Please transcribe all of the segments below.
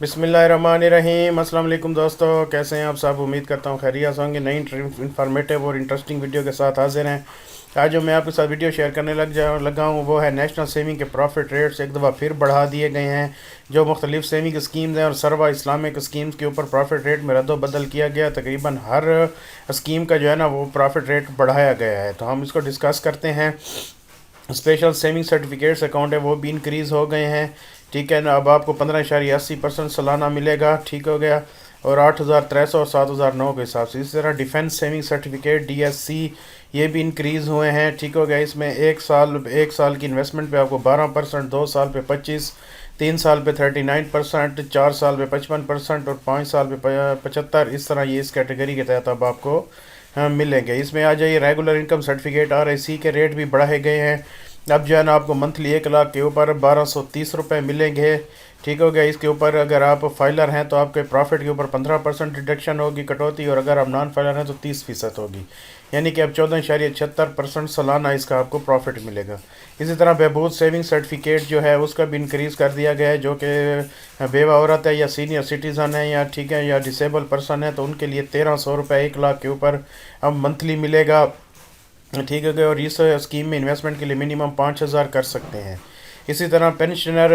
बिस्मिल्लाहिर्रहमानिर्रहीम। अस्सलाम वालेकुम दोस्तों, कैसे हैं आप सब? उम्मीद करता हूँ खैरियत से होंगे। नई इंफॉर्मेटिव और इंटरेस्टिंग वीडियो के साथ हाजिर हैं। आज जो मैं आपके साथ वीडियो शेयर करने लगा हूँ वो है नेशनल सेविंग के प्रॉफिट रेट्स एक दफ़ा फिर बढ़ा दिए गए हैं। जो मुख्तलिफ सेविंग स्कीम्स हैं और सर्वा इस्लामिक स्कीम्स के ऊपर प्रॉफिट रेट में रद्द-बदल किया गया। तकरीबन हर स्कीम का जो है ना वो प्रॉफिट रेट बढ़ाया गया है, तो हम इसको डिस्कस करते हैं। स्पेशल सेविंग सर्टिफिकेट्स अकाउंट है वो भी इंक्रीज़ हो गए हैं। ठीक है ना, अब आपको 15.80% सालाना मिलेगा। ठीक हो गया। और 8,300 और 7,009 के हिसाब से। इसी तरह डिफेंस सेविंग सर्टिफिकेट DSC ये भी इंक्रीज़ हुए हैं। ठीक हो गया। इसमें एक साल की इन्वेस्टमेंट पे आपको 12%, 2 साल पे 25%, 3 साल पे 39%, 4 साल पे 55% और 5 साल पे 75%। इस तरह ये इस कैटेगरी के तहत अब आपको मिलेंगे। इसमें आ जाइए रेगुलर इनकम सर्टिफिकेट RIC के रेट भी बढ़ाए गए हैं। अब जो है ना आपको मंथली 1 लाख के ऊपर 1230 रुपये मिलेंगे। ठीक हो गया। इसके ऊपर अगर आप फाइलर हैं तो आपके प्रॉफिट के ऊपर 15% डिडक्शन होगी, कटौती, और अगर आप नॉन फाइलर हैं तो 30% होगी। यानी कि अब 14.76% सालाना इसका आपको प्रॉफिट मिलेगा। इसी तरह बहबूद सेविंग सर्टिफिकेट जो है उसका भी इंक्रीज़ कर दिया गया है। जो कि बेवा औरत है या सीनियर सिटीज़न है या ठीक है या डिसेबल पर्सन है तो उनके लिए 1300 रुपये 1 लाख के ऊपर अब मंथली मिलेगा। ठीक है। और इस स्कीम में इन्वेस्टमेंट के लिए मिनिमम 5,000 कर सकते हैं। इसी तरह पेंशनर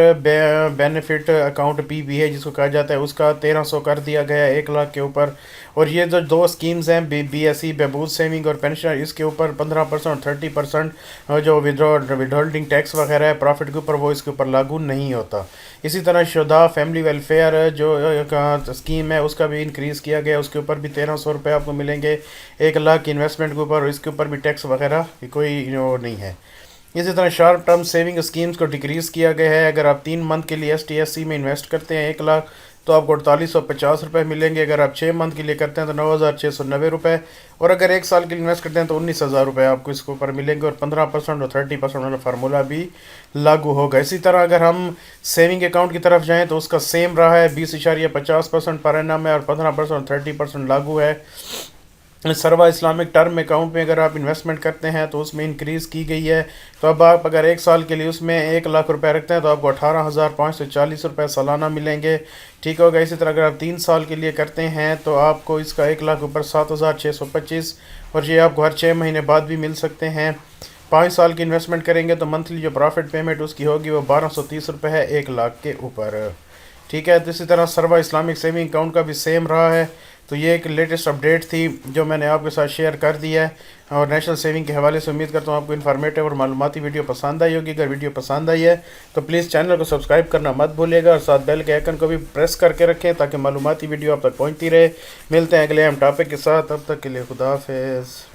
बेनिफिट अकाउंट PBA जिसको कहा जाता है उसका 1300 कर दिया गया है 1 लाख के ऊपर। और ये जो दो स्कीम्स हैं BSE बहबूद सेविंग और पेंशनर, इसके ऊपर 15% और 30% जो विदहोल्डिंग टैक्स वगैरह है प्रॉफिट के ऊपर वो इसके ऊपर लागू नहीं होता। इसी तरह शुदा फैमिली वेलफेयर जो स्कीम है उसका भी इंक्रीज़ किया गया। उसके ऊपर भी 1300 रुपये आपको मिलेंगे 1 लाख की इन्वेस्टमेंट के ऊपर, और इसके ऊपर भी टैक्स वगैरह कोई वो नहीं है। इसी तरह शॉर्ट टर्म सेविंग स्कीम्स को डिक्रीज़ किया गया है। अगर आप 3 मंथ के लिए STSC में इन्वेस्ट करते हैं 1 लाख तो आपको 4850 रुपये मिलेंगे। अगर आप 6 मंथ के लिए करते हैं तो 9,690 रुपये, और अगर 1 साल के लिए इन्वेस्ट करते हैं तो 19,000 रुपये आपको इसके ऊपर मिलेंगे। और 15% और 30% वाला फार्मूला भी लागू होगा। इसी तरह अगर हम सेविंग अकाउंट की तरफ जाएँ तो उसका सेम रहा है, 20.50% पर एनम है और 15% और 30% लागू है। सर्वा इस्लामिक टर्म अकाउंट में अगर आप इन्वेस्टमेंट करते हैं तो उसमें इंक्रीज़ की गई है। तो अब आप अगर 1 साल के लिए उसमें 1 लाख रुपए रखते हैं तो आपको 18,540 रुपये सालाना मिलेंगे। ठीक होगा। इसी तरह अगर आप 3 साल के लिए करते हैं तो आपको इसका 1 लाख ऊपर 7,625, और ये आपको हर 6 महीने बाद भी मिल सकते हैं। 5 साल की इन्वेस्टमेंट करेंगे तो मंथली जो प्रॉफिट पेमेंट उसकी होगी वो 1230 रुपये है 1 लाख के ऊपर। ठीक है। तो इसी तरह सर्वा इस्लामिक सेविंग अकाउंट का भी सेम रहा है। तो ये एक लेटेस्ट अपडेट थी जो मैंने आपके साथ शेयर कर दिया है। और नेशनल सेविंग के हवाले से उम्मीद करता हूँ आपको इन्फॉर्मेटिव और मालूमाती वीडियो पसंद आई होगी। अगर वीडियो पसंद आई है तो प्लीज़ चैनल को सब्सक्राइब करना मत भूलिएगा, और साथ बेल के आइकन को भी प्रेस करके रखें ताकि मालूमाती वीडियो आप तक पहुँचती रहे। मिलते हैं अगले हम टॉपिक के साथ, तब तक के लिए खुदा हाफिज़।